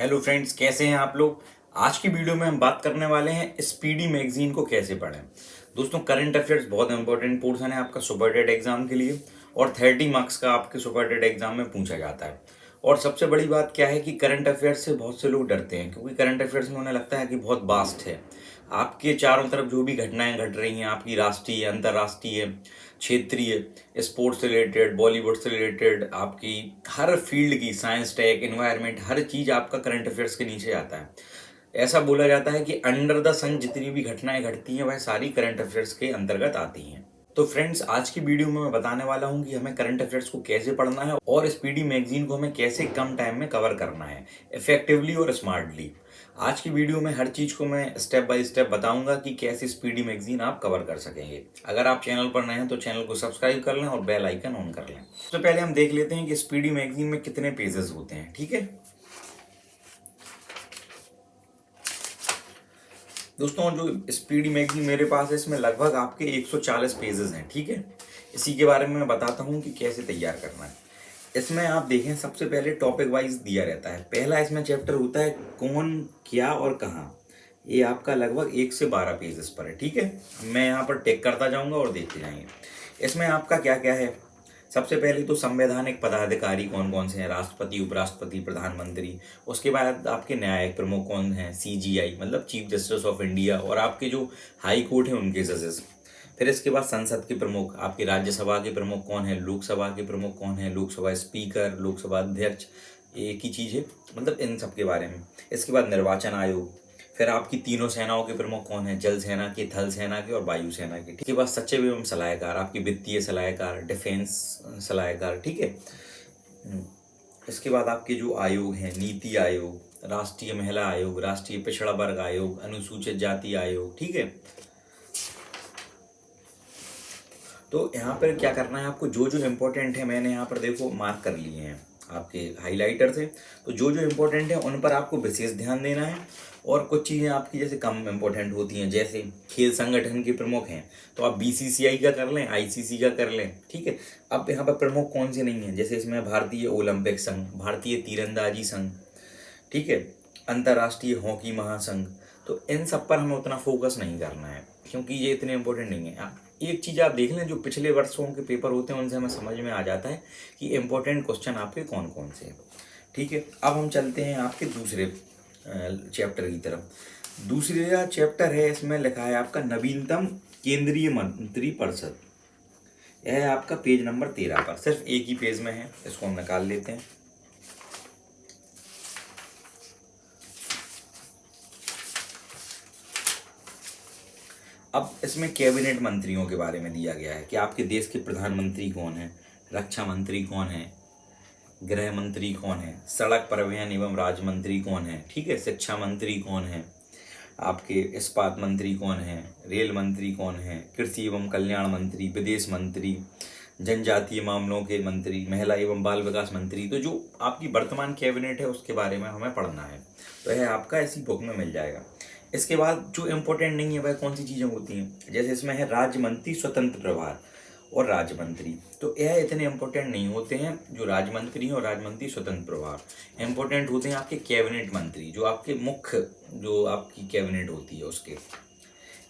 Hello friends, कैसे हैं आप लोग। आज की वीडियो में हम बात करने वाले हैं स्पीडी मैगजीन को कैसे पढ़ें। दोस्तों, करंट अफेयर्स बहुत इंपॉर्टेंट पोर्शन है आपका सुपरटेट एग्जाम के लिए और 30 मार्क्स का आपके सुपरटेट एग्जाम में पूछा जाता है। और सबसे बड़ी बात क्या है कि करंट अफेयर्स से बहुत से लोग डरते हैं, क्योंकि करंट अफेयर्स में उन्हें लगता है कि बहुत वास्ट है। आपके चारों तरफ जो भी घटनाएं घट रही हैं, आपकी राष्ट्रीय, अंतर्राष्ट्रीय, क्षेत्रीय, स्पोर्ट्स से रिलेटेड, बॉलीवुड से रिलेटेड, आपकी हर फील्ड की, साइंस, टेक, एनवायरनमेंट, हर चीज़ आपका करंट अफेयर्स के नीचे आता है। ऐसा बोला जाता है कि अंडर द सन जितनी भी घटनाएं घटती हैं वह सारी करंट अफेयर्स के अंतर्गत आती हैं। तो फ्रेंड्स, आज की वीडियो में मैं बताने वाला हूं कि हमें करंट अफेयर्स को कैसे पढ़ना है और स्पीडी मैगजीन को हमें कैसे कम टाइम में कवर करना है, इफेक्टिवली और स्मार्टली। आज की वीडियो में हर चीज़ को मैं स्टेप बाय स्टेप बताऊंगा कि कैसे स्पीडी मैगजीन आप कवर कर सकेंगे। अगर आप चैनल पर नए हैं तो चैनल को सब्सक्राइब कर लें और बेल आइकन ऑन कर लें। सबसे पहले हम देख लेते हैं कि स्पीडी मैगजीन में कितने पेजेस होते हैं। ठीक है दोस्तों, जो स्पीडी मैगजीन मेरे पास है इसमें लगभग आपके 140 पेजेस हैं। ठीक है, इसी के बारे में मैं बताता हूँ कि कैसे तैयार करना है। इसमें आप देखें, सबसे पहले टॉपिक वाइज दिया रहता है। पहला इसमें चैप्टर होता है कौन, क्या और कहाँ। ये आपका लगभग 1 से 12 पेजेस पर है। ठीक है, मैं यहाँ पर टिक करता जाऊँगा और देखते जाएंगे। इसमें आपका क्या क्या है। सबसे पहले तो संवैधानिक पदाधिकारी कौन कौन से हैं, राष्ट्रपति, उपराष्ट्रपति, प्रधानमंत्री। उसके बाद आपके न्यायिक प्रमुख कौन हैं, सीजीआई मतलब चीफ जस्टिस ऑफ इंडिया, और आपके जो हाई कोर्ट है उनके जजेस। फिर इसके बाद संसद के प्रमुख, आपकी राज्यसभा के प्रमुख कौन है, लोकसभा के प्रमुख कौन है, लोकसभा स्पीकर, लोकसभा अध्यक्ष, एक ही चीज़ है, मतलब इन सब के बारे में। इसके बाद निर्वाचन आयोग। फिर आपकी तीनों सेनाओं के प्रमुख कौन है, जल सेना के, थल सेना के और वायु सेना के। ठीक है, बाद सचिव एवं सलाहकार, आपकी वित्तीय सलाहकार, डिफेंस सलाहकार। ठीक है, इसके बाद आपके जो आयोग हैं, नीति आयोग, राष्ट्रीय महिला आयोग, राष्ट्रीय पिछड़ा वर्ग आयोग, अनुसूचित जाति आयोग। ठीक है, तो यहाँ पर क्या करना है आपको, जो जो इम्पोर्टेंट है मैंने यहाँ पर देखो मार्क कर लिए हैं आपके हाइलाइटर से। तो जो जो इम्पोर्टेंट है उन पर आपको विशेष ध्यान देना है। और कुछ चीज़ें आपकी जैसे कम इम्पोर्टेंट होती हैं, जैसे खेल संगठन के प्रमुख हैं तो आप बीसीसीआई का कर लें, आईसीसी का कर लें। ठीक है, अब यहाँ पर प्रमुख कौन से नहीं हैं, जैसे इसमें भारतीय ओलंपिक संघ, भारतीय तीरंदाजी संघ, ठीक है, अंतर्राष्ट्रीय हॉकी महासंघ। तो इन सब पर हमें उतना फोकस नहीं करना है, क्योंकि ये इतने इम्पोर्टेंट नहीं है। एक चीज़ आप देख लें, जो पिछले वर्षों के पेपर होते हैं उनसे हमें समझ में आ जाता है कि इम्पोर्टेंट क्वेश्चन आपके कौन कौन से हैं। ठीक है, अब हम चलते हैं आपके दूसरे चैप्टर की तरफ। दूसरा चैप्टर है, इसमें लिखा है आपका नवीनतम केंद्रीय मंत्री परिषद। यह है आपका पेज नंबर 13 पर, सिर्फ एक ही पेज में है, इसको हम निकाल लेते हैं। अब इसमें कैबिनेट मंत्रियों के बारे में दिया गया है कि आपके देश के प्रधानमंत्री कौन है, रक्षा मंत्री कौन है, गृह मंत्री कौन है, सड़क परिवहन एवं राज्य मंत्री कौन है, ठीक है, शिक्षा मंत्री कौन है, आपके इस्पात मंत्री कौन है, रेल मंत्री कौन है, कृषि एवं कल्याण मंत्री, विदेश मंत्री, जनजातीय मामलों के मंत्री, महिला एवं बाल विकास मंत्री। तो जो आपकी वर्तमान कैबिनेट है उसके बारे में हमें पढ़ना है, तो यह आपका इसी बुक में मिल जाएगा। इसके बाद जो इम्पोर्टेंट नहीं है वह कौन सी चीज़ें होती हैं, जैसे इसमें है राज्य मंत्री स्वतंत्र प्रभार और राज्य मंत्री। तो यह इतने इम्पोर्टेंट नहीं होते हैं, जो राज्य मंत्री हैं और राज्य मंत्री स्वतंत्र प्रभार। इम्पोर्टेंट होते हैं आपके कैबिनेट मंत्री, जो आपके मुख्य, जो आपकी कैबिनेट होती है उसके।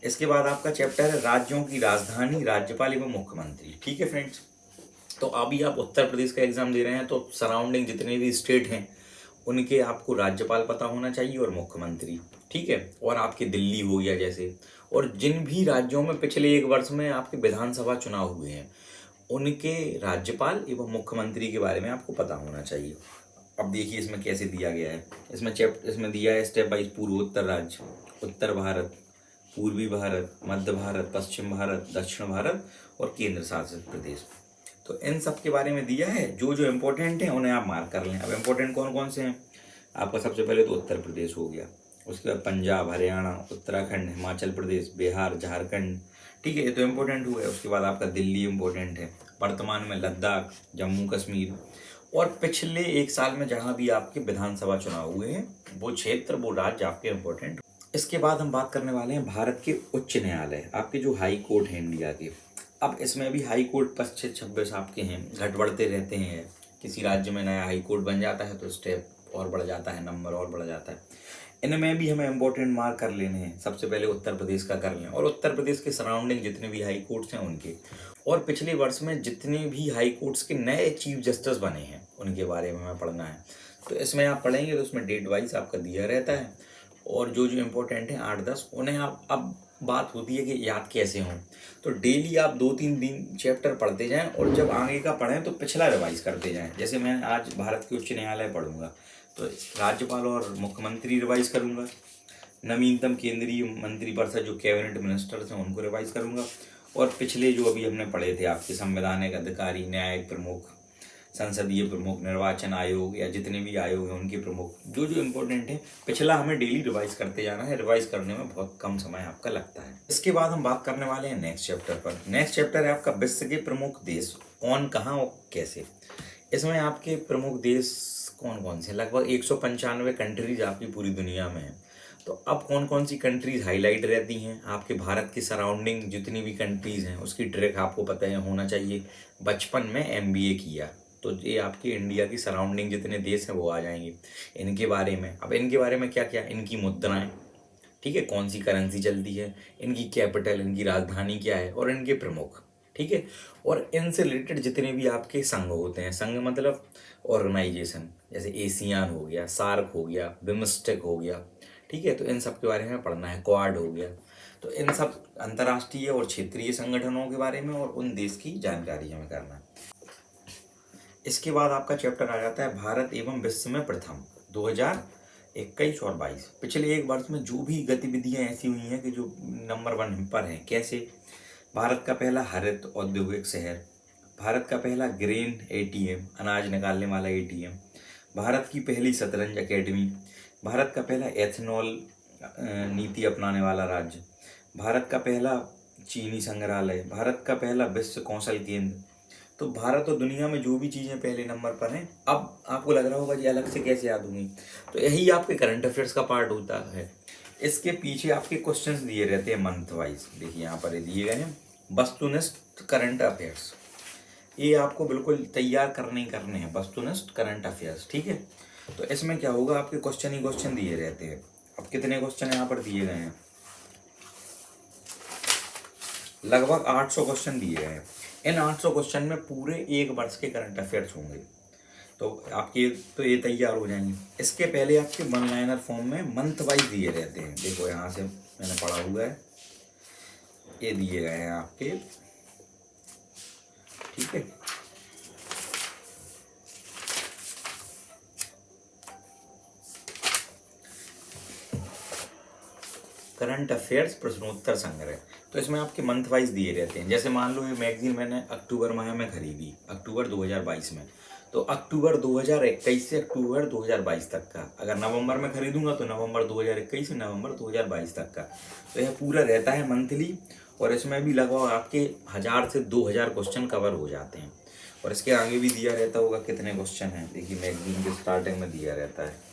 इसके बाद आपका चैप्टर है राज्यों की राजधानी, राज्यपाल एवं मुख्यमंत्री। ठीक है फ्रेंड्स, तो अभी आप उत्तर प्रदेश का एग्जाम दे रहे हैं तो सराउंडिंग जितने भी स्टेट हैं उनके आपको राज्यपाल पता होना चाहिए और मुख्यमंत्री। ठीक है, और आपके दिल्ली हो गया जैसे, और जिन भी राज्यों में पिछले 1 वर्ष में आपके विधानसभा चुनाव हुए हैं उनके राज्यपाल एवं मुख्यमंत्री के बारे में आपको पता होना चाहिए। अब देखिए इसमें कैसे दिया गया है। इसमें दिया है स्टेप वाइज पूर्वोत्तर राज्य, उत्तर भारत, पूर्वी भारत, मध्य भारत, पश्चिम भारत, दक्षिण भारत और केंद्र शासित प्रदेश। तो इन सब के बारे में दिया है, जो जो इम्पोर्टेंट है उन्हें आप मार्क कर लें। अब इम्पोर्टेंट कौन कौन से हैं, आपका सबसे पहले तो उत्तर प्रदेश हो गया, उसके बाद पंजाब, हरियाणा, उत्तराखंड, हिमाचल प्रदेश, बिहार, झारखंड। ठीक है, ये तो इम्पोर्टेंट हुआ है। उसके बाद आपका दिल्ली इम्पोर्टेंट है, वर्तमान में लद्दाख, जम्मू कश्मीर, और पिछले 1 साल में जहाँ भी आपके विधानसभा चुनाव हुए हैं वो क्षेत्र, वो राज्य आपके इम्पोर्टेंट। इसके बाद हम बात करने वाले हैं भारत के उच्च न्यायालय, आपके जो हाई कोर्ट हैं इंडिया के। अब इसमें भी हाई कोर्ट 25-26 आपके हैं, घट बढ़ते रहते हैं। किसी राज्य में नया हाई कोर्ट बन जाता है तो स्टेप और बढ़ जाता है, नंबर और बढ़ जाता है। इनमें भी हमें इम्पोर्टेंट मार्क कर लेने हैं। सबसे पहले उत्तर प्रदेश का कर लें, और उत्तर प्रदेश के सराउंडिंग जितने भी हाई कोर्ट्स हैं उनके, और पिछले वर्ष में जितने भी हाई कोर्ट्स के नए चीफ जस्टिस बने हैं उनके बारे में हमें पढ़ना है। तो इसमें आप पढ़ेंगे तो उसमें डेट वाइज आपका दिया रहता है, और जो जो इम्पोर्टेंट है 8-10 उन्हें आप, अब बात होती है कि याद कैसे हों, तो डेली आप 2-3 दिन चैप्टर पढ़ते जाएं, और जब आगे का पढ़ें तो पिछला रिवाइज करते जाएं। जैसे मैं आज भारत के उच्च न्यायालय पढ़ूंगा तो राज्यपाल और मुख्यमंत्री रिवाइज करूंगा, नवीनतम केंद्रीय मंत्रिपरिषद जो कैबिनेट मिनिस्टर्स हैं उनको रिवाइज करूंगा, और पिछले जो अभी हमने पढ़े थे आपके संवैधानिक अधिकारी, न्यायिक प्रमुख, संसदीय प्रमुख, निर्वाचन आयोग या जितने भी आयोग हैं उनके प्रमुख, जो जो इम्पोर्टेंट है पिछला हमें डेली रिवाइज करते जाना है। रिवाइज करने में बहुत कम समय आपका लगता है। इसके बाद हम बात करने वाले हैं नेक्स्ट चैप्टर पर। नेक्स्ट चैप्टर है आपका विश्व के प्रमुख देश, कौन, कहाँ और कैसे। इसमें आपके प्रमुख देश कौन कौन से, लगभग 195 कंट्रीज आपकी पूरी दुनिया में है। तो अब कौन कौन सी कंट्रीज हाईलाइट रहती हैं, आपके भारत की सराउंडिंग जितनी भी कंट्रीज हैं उसकी ट्रैक आपको पता है होना चाहिए। बचपन में MBA किया तो ये आपके इंडिया की सराउंडिंग जितने देश हैं वो आ जाएंगे इनके बारे में। अब इनके बारे में क्या क्या, इनकी मुद्राएं, ठीक है, कौन सी करेंसी चलती है, इनकी कैपिटल, इनकी राजधानी क्या है, और इनके प्रमुख, ठीक है। और इनसे रिलेटेड जितने भी आपके संघ होते हैं, संघ मतलब ऑर्गेनाइजेशन, जैसे एशियान हो गया, सार्क हो गया, बिम्स्टेक हो गया, ठीक है, तो इन सब के बारे में पढ़ना है। क्वाड हो गया, तो इन सब अंतर्राष्ट्रीय और क्षेत्रीय संगठनों के बारे में और उन देश की जानकारी हमें करना है। इसके बाद आपका चैप्टर आ जाता है भारत एवं विश्व में प्रथम 2021 और 22। पिछले एक वर्ष में जो भी गतिविधियां ऐसी हुई हैं कि जो नंबर 1 पर हैं। कैसे, भारत का पहला हरित औद्योगिक शहर, भारत का पहला ग्रेन ATM, अनाज निकालने वाला ATM, भारत की पहली शतरंज अकेडमी, भारत का पहला एथेनॉल नीति अपनाने वाला राज्य, भारत का पहला चीनी संग्रहालय, भारत का पहला विश्व कौशल केंद्र। तो भारत और दुनिया में जो भी चीज़ें पहले नंबर पर हैं, अब आपको लग रहा होगा कि अलग से कैसे याद होंगी, तो यही आपके करंट अफेयर्स का पार्ट होता है। इसके पीछे आपके क्वेश्चंस दिए रहते हैं मंथ वाइज। देखिए यहाँ पर दिए गए हैं वस्तुनिष्ठ करंट अफेयर्स, ये आपको बिल्कुल तैयार करने हैं वस्तुनिष्ठ करंट अफेयर्स, ठीक है। तो इसमें क्या होगा, आपके क्वेश्चन ही क्वेश्चन दिए रहते हैं। अब कितने क्वेश्चन यहाँ पर दिए गए हैं, लगभग 800 क्वेश्चन दिए गए हैं। इन 800 क्वेश्चन में पूरे एक वर्ष के करंट अफेयर्स होंगे, तो आपके तो ये तैयार हो जाएंगे। इसके पहले आपके वन लाइनर फॉर्म में मंथ वाइज दिए रहते हैं। देखो यहाँ से मैंने पढ़ा हुआ है, ये दिए गए हैं आपके, ठीक है। करंट अफेयर्स प्रश्नोत्तर संग्रह, तो इसमें आपके मंथ वाइज दिए रहते हैं। जैसे मान लो ये मैगजीन मैंने अक्टूबर माह में खरीदी, अक्टूबर 2022 में, तो अक्टूबर 2021 से अक्टूबर 2022 तक का। अगर नवंबर में खरीदूंगा तो नवंबर 2021 से नवंबर 2022 तक का। तो यह पूरा रहता है मंथली, और इसमें भी लगभग आपके 1000 से 2000 क्वेश्चन कवर हो जाते हैं। और इसके आगे भी दिया रहता होगा कितने क्वेश्चन हैं। देखिए मैगजीन के स्टार्टिंग में दिया रहता है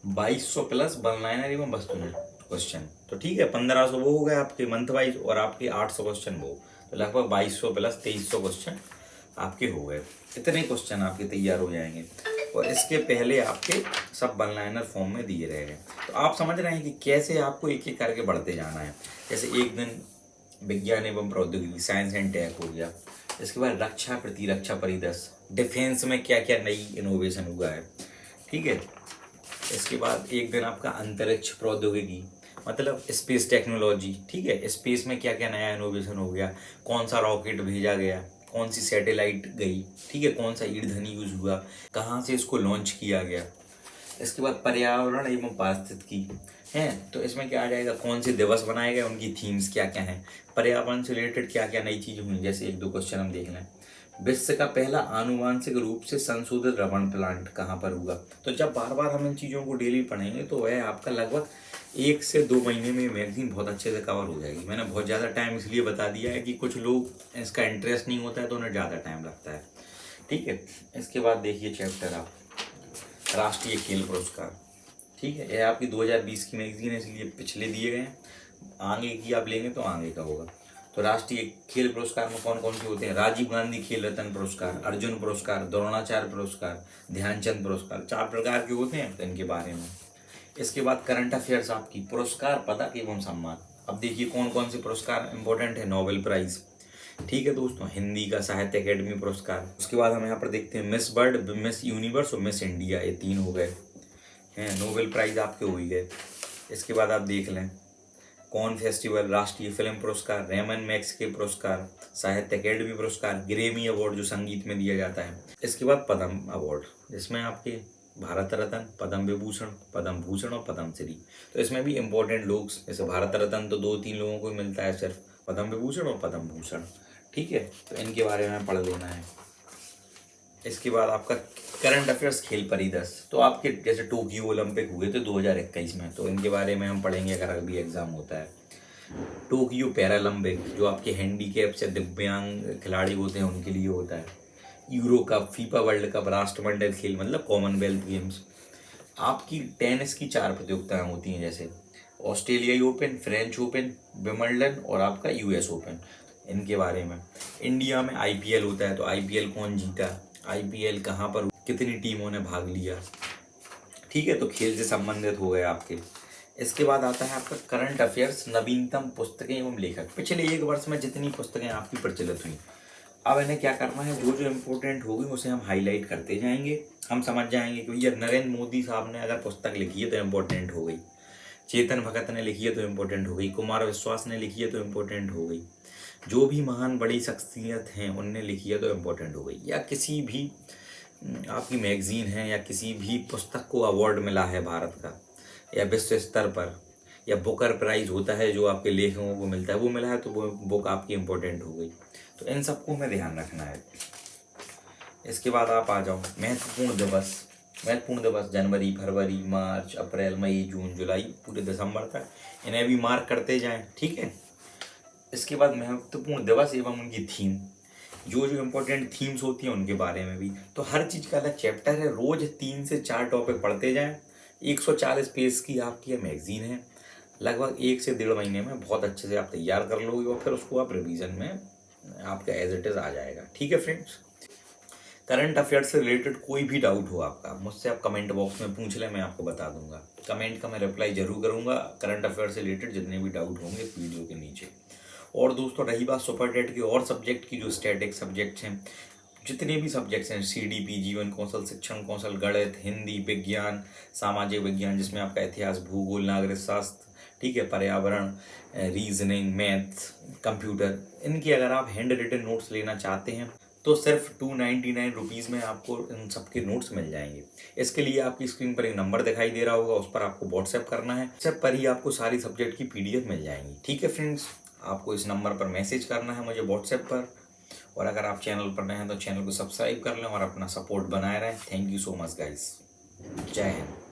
2200 प्लस वन लाइनर एवं वस्तुनिष्ठ क्वेश्चन। तो ठीक है, 1500 वो हो गए आपके मंथ वाइज, और आपके 800 क्वेश्चन वो, तो लगभग 2200 प्लस 2300 क्वेश्चन आपके हो गए। इतने क्वेश्चन आपके तैयार हो जाएंगे, और इसके पहले आपके सब वन लाइनर फॉर्म में दिए रहेंगे। तो आप समझ रहे हैं कि कैसे आपको एक एक करके बढ़ते जाना है। जैसे एक दिन विज्ञान एवं प्रौद्योगिकी, साइंस एंड टेक हो गया। इसके बाद रक्षा प्रतिरक्षा परिदृश्य, डिफेंस में क्या क्या नई इनोवेशन हुआ है, ठीक है। इसके बाद एक दिन आपका अंतरिक्ष प्रौद्योगिकी, मतलब स्पेस टेक्नोलॉजी, ठीक है। स्पेस में क्या क्या नया इनोवेशन हो गया, कौन सा रॉकेट भेजा गया, कौन सी सैटेलाइट गई, ठीक है, कौन सा ईंधन यूज हुआ, कहाँ से इसको लॉन्च किया गया। इसके बाद पर्यावरण एवं पारिस्थितिकी है, तो इसमें क्या आ जाएगा, कौन से दिवस बनाए गए, उनकी थीम्स क्या क्या हैं, पर्यावरण से रिलेटेड क्या क्या नई चीज़ हुई। जैसे 1-2 क्वेश्चन हम देख लें। विश्व का पहला आनुवांशिक रूप से संशोधित रबड़ प्लांट कहाँ पर हुआ। तो जब बार बार हम इन चीज़ों को डेली पढ़ेंगे तो वह आपका लगभग 1 से 2 महीने में मैगजीन बहुत अच्छे से कवर हो जाएगी। मैंने बहुत ज़्यादा टाइम इसलिए बता दिया है कि कुछ लोग इसका इंटरेस्ट नहीं होता है तो उन्हें ज़्यादा टाइम लगता है, ठीक है। इसके बाद देखिए चैप्टर आप राष्ट्रीय खेल पुरस्कार, ठीक है। यह आपकी 2020 की मैगजीन है, इसलिए पिछले दिए गए हैं, आगे की आप लेंगे तो आगे का होगा। तो राष्ट्रीय खेल पुरस्कार में कौन कौन से होते हैं? राजीव गांधी खेल रत्न पुरस्कार, अर्जुन पुरस्कार, द्रोणाचार्य पुरस्कार, ध्यानचंद पुरस्कार, 4 प्रकार के होते हैं, तो इनके बारे में। इसके बाद करंट अफेयर्स आपकी पुरस्कार, पदक एवं सम्मान। अब देखिए कौन कौन से पुरस्कार इंपॉर्टेंट है। नोबेल प्राइज, ठीक है दोस्तों, हिंदी का साहित्य अकेडमी पुरस्कार। उसके बाद हम यहाँ पर देखते हैं मिस वर्ल्ड, मिस यूनिवर्स और मिस इंडिया, ये 3 हो गए हैं। नोबेल प्राइज आपके हो ही गए। इसके बाद आप देख लें कौन फेस्टिवल, राष्ट्रीय फिल्म पुरस्कार, रेमन मैग्सेसे पुरस्कार, साहित्य अकेडमी पुरस्कार, ग्रेमी अवार्ड जो संगीत में दिया जाता है। इसके बाद पद्म अवार्ड, जिसमें आपके भारत रत्न, पद्म विभूषण, पद्म भूषण और पद्म श्री। तो इसमें भी इम्पोर्टेंट लोग, जैसे भारत रत्न तो 2-3 लोगों को ही मिलता है सिर्फ, पद्म विभूषण और पद्म भूषण, ठीक है, तो इनके बारे में पढ़ लेना है। इसके बाद आपका करंट अफेयर्स खेल परिदृश्य, तो आपके जैसे टोक्यो ओलंपिक हुए थे 2021 में, तो इनके बारे में हम पढ़ेंगे अगर अभी एग्जाम होता है। टोक्यो पैरालंपिक जो आपके हैंडीकैप से दिव्यांग खिलाड़ी होते हैं उनके लिए होता है। Euro cup, FIFA world cup, राष्ट्रमंडल खेल मतलब कॉमनवेल्थ गेम्स। आपकी टेनिस की 4 प्रतियोगिताएं होती हैं, जैसे ऑस्ट्रेलियाई ओपन, फ्रेंच ओपन, विंबलडन और आपका यूएस ओपन, इनके बारे में। इंडिया में आईपीएल होता है, तो आईपीएल कौन जीता, आईपीएल कहाँ पर, कितनी टीमों ने भाग लिया, ठीक है, तो खेल से संबंधित हो गए आपके। इसके बाद आता है आपका करंट अफेयर्स, नवीनतम पुस्तकें एवं लेखक। पिछले 1 वर्ष में जितनी पुस्तकें आपकी प्रचलित हुई, अब इन्हें क्या करना है, जो जो इम्पोर्टेंट होगी उसे हम हाईलाइट करते जाएंगे। हम समझ जाएंगे कि भैया नरेंद्र मोदी साहब ने अगर पुस्तक लिखी है तो इम्पोर्टेंट हो गई, चेतन भगत ने लिखी है तो इम्पोर्टेंट हो गई, कुमार विश्वास ने लिखी है तो इम्पोर्टेंट हो गई, जो भी महान बड़ी शख्सियत हैं उनने लिखी है तो इम्पोर्टेंट हो गई, या किसी भी आपकी मैगजीन है या किसी भी पुस्तक को अवार्ड मिला है भारत का या विश्व स्तर पर, या बुकर प्राइज होता है जो आपके लेखकों को मिलता है, वो मिला है तो वो बुक आपकी इम्पोर्टेंट हो गई। तो इन सबको हमें ध्यान रखना है। इसके बाद आप आ जाओ महत्वपूर्ण दिवस। महत्वपूर्ण दिवस जनवरी, फरवरी, मार्च, अप्रैल, मई, जून, जुलाई, पूरे दिसंबर तक, इन्हें भी मार्क करते जाएं, ठीक है। इसके बाद महत्वपूर्ण दिवस एवं उनकी थीम, जो जो इम्पोर्टेंट थीम्स होती हैं उनके बारे में भी। तो हर चीज़ का अलग चैप्टर है, रोज 3 से 4 टॉपिक पढ़ते जाएं। 140 पेज की आपकी यह मैगजीन है, लगभग 1 से 1.5 महीने में बहुत अच्छे से आप तैयार कर लोगे और फिर उसको आप रिवीजन में आपका एज इट इज़ आ जाएगा, ठीक है फ्रेंड्स। करंट अफेयर्स से रिलेटेड कोई भी डाउट हो आपका, मुझसे आप कमेंट बॉक्स में पूछ लें, मैं आपको बता दूंगा। कमेंट का मैं रिप्लाई जरूर करूंगा, करंट अफेयर्स से रिलेटेड जितने भी डाउट होंगे इस वीडियो के नीचे। और दोस्तों रही बात सुपर टेट की और सब्जेक्ट की, जो स्टैटिक सब्जेक्ट्स हैं, जितने भी सब्जेक्ट्स हैं, सीडीपी, जीवन कौशल, शिक्षण कौशल, गणित, हिंदी, विज्ञान, सामाजिक विज्ञान जिसमें आपका इतिहास, भूगोल, नागरिक शास्त्र, ठीक है, पर्यावरण, रीजनिंग, मैथ्स, कंप्यूटर, इनकी अगर आप हैंड रिटन नोट्स लेना चाहते हैं तो सिर्फ 299 रुपीज़ में आपको इन सबके नोट्स मिल जाएंगे। इसके लिए आपकी स्क्रीन पर एक नंबर दिखाई दे रहा होगा, उस पर आपको व्हाट्सएप करना है, व्हाट्सएप पर ही आपको सारी सब्जेक्ट की पीडीएफ मिल जाएंगी, ठीक है फ्रेंड्स। आपको इस नंबर पर मैसेज करना है मुझे व्हाट्सएप पर, और अगर आप चैनल पर नए हैं तो चैनल को सब्सक्राइब कर लें और अपना सपोर्ट बनाए रहें। Thank you so much guys, जय हिंद।